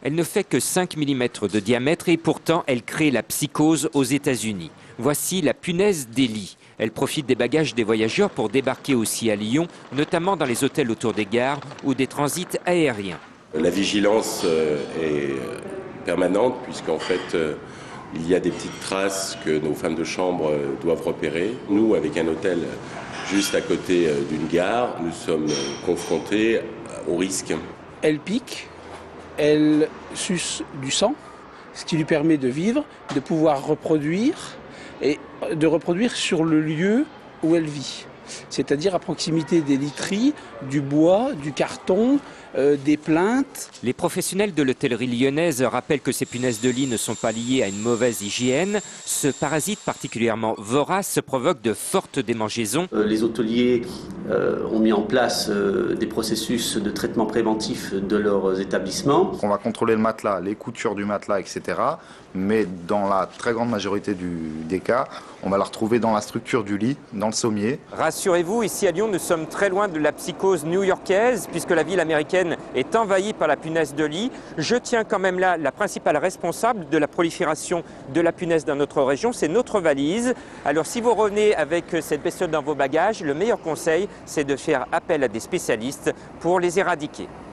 Elle ne fait que 5 mm de diamètre et pourtant elle crée la psychose aux États-Unis. Voici la punaise des lits. Elle profite des bagages des voyageurs pour débarquer aussi à Lyon, notamment dans les hôtels autour des gares ou des transits aériens. La vigilance est permanente puisqu'en fait il y a des petites traces que nos femmes de chambre doivent repérer. Nous, avec un hôtel juste à côté d'une gare, nous sommes confrontés au risque. Elle pique, elle suce du sang, ce qui lui permet de vivre, de pouvoir reproduire et de reproduire sur le lieu où elle vit. C'est-à-dire à proximité des literies, du bois, du carton, des plaintes. Les professionnels de l'hôtellerie lyonnaise rappellent que ces punaises de lit ne sont pas liées à une mauvaise hygiène. Ce parasite particulièrement vorace provoque de fortes démangeaisons. Les hôteliers ont mis en place des processus de traitement préventif de leurs établissements. On va contrôler le matelas, les coutures du matelas, etc. Mais dans la très grande majorité des cas, on va la retrouver dans la structure du lit, dans le sommier. Rassurez-vous, ici à Lyon, nous sommes très loin de la psychose new-yorkaise, puisque la ville américaine est envahie par la punaise de lit. Je tiens quand même là la principale responsable de la prolifération de la punaise dans notre région, c'est notre valise. Alors si vous revenez avec cette bestiole dans vos bagages, le meilleur conseil, c'est de faire appel à des spécialistes pour les éradiquer.